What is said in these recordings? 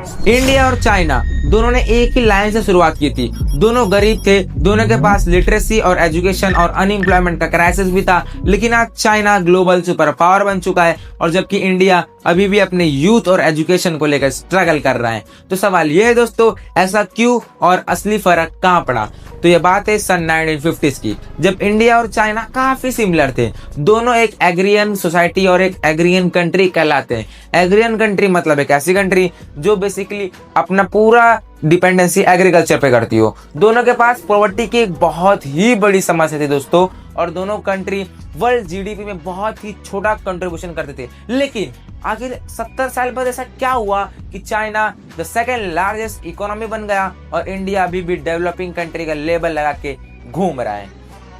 India और China दोनों ने एक ही लाइन से शुरुआत की थी। दोनों गरीब थे, दोनों के पास लिटरेसी और एजुकेशन और अनएम्प्लॉयमेंट का क्राइसिस भी था। लेकिन आज चाइना ग्लोबल सुपर पावर बन चुका है और जबकि इंडिया अभी भी अपने यूथ और एजुकेशन को लेकर स्ट्रगल कर रहा है। तो सवाल यह है दोस्तों, ऐसा क्यों और असली फर्क कहाँ पड़ा? तो ये बात है सन 1950s की, जब इंडिया और चाइना काफी सिमिलर थे। दोनों एक एग्रियन सोसाइटी और एक एग्रियन कंट्री कहलाते हैं। एग्रियन कंट्री मतलब एक ऐसी कंट्री जो बेसिकली अपना पूरा डिपेंडेंसी एग्रीकल्चर पे करती हो। दोनों के पास पॉवर्टी की एक बहुत ही बड़ी समस्या थी दोस्तों, और दोनों कंट्री वर्ल्ड जीडीपी में बहुत ही छोटा कंट्रीब्यूशन करते थे। लेकिन आखिर 70 साल बाद ऐसा क्या हुआ कि China the second largest economy बन गया और इंडिया अभी भी डेवलपिंग कंट्री का लेबल लगा के घूम रहा है?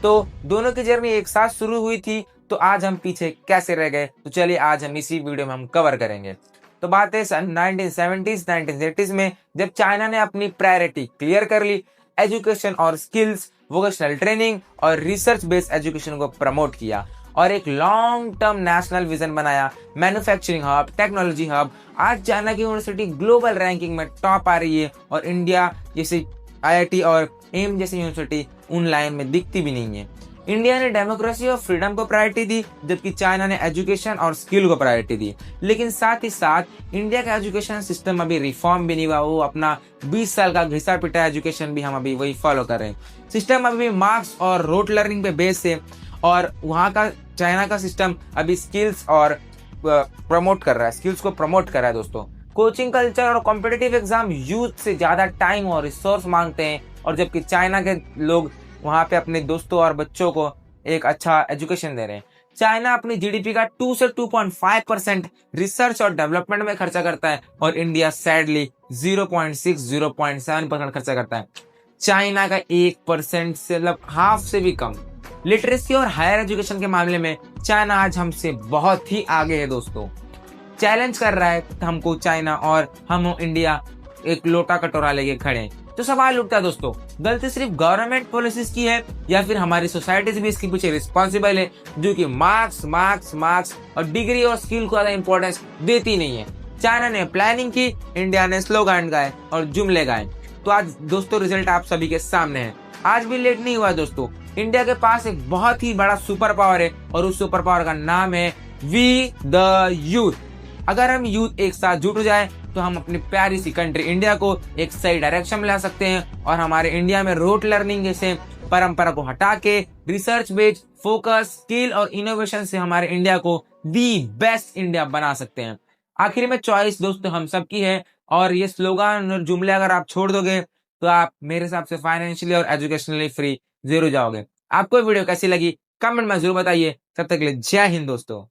तो दोनों की जर्नी एक साथ शुरू हुई थी, तो आज हम पीछे कैसे रह गए? तो चलिए आज हम इसी वीडियो में हम कवर करेंगे। तो बात है सन 1970s 1980s में, जब चाइना ने अपनी प्रायोरिटी क्लियर कर ली, एजुकेशन और स्किल्स, वोकेशनल ट्रेनिंग और रिसर्च बेस्ड एजुकेशन को प्रमोट किया और एक लॉन्ग टर्म नेशनल विजन बनाया, मैन्युफैक्चरिंग हब, टेक्नोलॉजी हब। आज चाइना की यूनिवर्सिटी ग्लोबल रैंकिंग में टॉप आ रही है और इंडिया जैसे आईआईटी और एम जैसी यूनिवर्सिटी उन लाइन में दिखती भी नहीं है। इंडिया ने डेमोक्रेसी और फ्रीडम को प्रायोरिटी दी, जबकि चाइना ने एजुकेशन और स्किल को प्रायोरिटी दी। लेकिन साथ ही साथ इंडिया का एजुकेशन सिस्टम अभी रिफॉर्म भी नहीं हुआ। वो अपना 20 साल का घिसा पिटा एजुकेशन भी हम अभी वही फॉलो कर रहे हैं। सिस्टम अभी मार्क्स और रोट लर्निंग पे बेस है, और वहाँ का चाइना का सिस्टम अभी स्किल्स और प्रमोट कर रहा है, स्किल्स को प्रमोट कर रहा है दोस्तों। कोचिंग कल्चर और कॉम्पिटिटिव एग्जाम यूथ से ज्यादा टाइम और रिसोर्स मांगते हैं, और जबकि चाइना के लोग वहां पे अपने दोस्तों और बच्चों को एक अच्छा एजुकेशन दे रहे हैं। चाइना अपनी जीडीपी का 2 से 2.5% रिसर्च और डेवलपमेंट में खर्चा करता है और इंडिया सैडली 0.7% खर्चा करता है। चाइना का 1% से मतलब हाफ से भी कम। लिटरेसी और हायर एजुकेशन के मामले में चाइना आज हमसे बहुत ही आगे है दोस्तों। चैलेंज कर रहा है हमको चाइना, और हम इंडिया एक लोटा कटोरा लेके खड़े हैं। तो सवाल उठता है दोस्तों, गलती सिर्फ गवर्नमेंट पॉलिसीज की है या फिर हमारी सोसाइटीज भी इसके पीछे रिस्पॉन्सिबल है, जो कि मार्क्स मार्क्स मार्क्स और डिग्री और स्किल को ज्यादा इंपॉर्टेंस देती नहीं है? चाइना ने प्लानिंग की, इंडिया ने स्लोगन गाए और जुमले गाए। तो आज दोस्तों रिजल्ट आप सभी के सामने है। आज भी लेट नहीं हुआ दोस्तों। इंडिया के पास एक बहुत ही बड़ा सुपर पावर है और उस सुपर पावर का नाम है वी द यूथ। अगर हम यूथ एक साथ जुट जाए तो हम अपनी प्यारी सी कंट्री इंडिया को एक सही डायरेक्शन में ला सकते हैं, और हमारे इंडिया में रोट लर्निंग जैसे परंपरा को हटा के रिसर्च बेस्ड फोकस, स्किल और इनोवेशन से हमारे इंडिया को दी बेस्ट इंडिया बना सकते हैं। आखिर में चॉइस दोस्तों हम सबकी है, और ये स्लोगन और जुमले अगर आप छोड़ दोगे तो आप मेरे हिसाब से फाइनेंशियली और एजुकेशनली फ्री जरूर जाओगे। आपको वीडियो कैसी लगी कमेंट में जरूर बताइए। तब तक के लिए जय हिंद दोस्तों।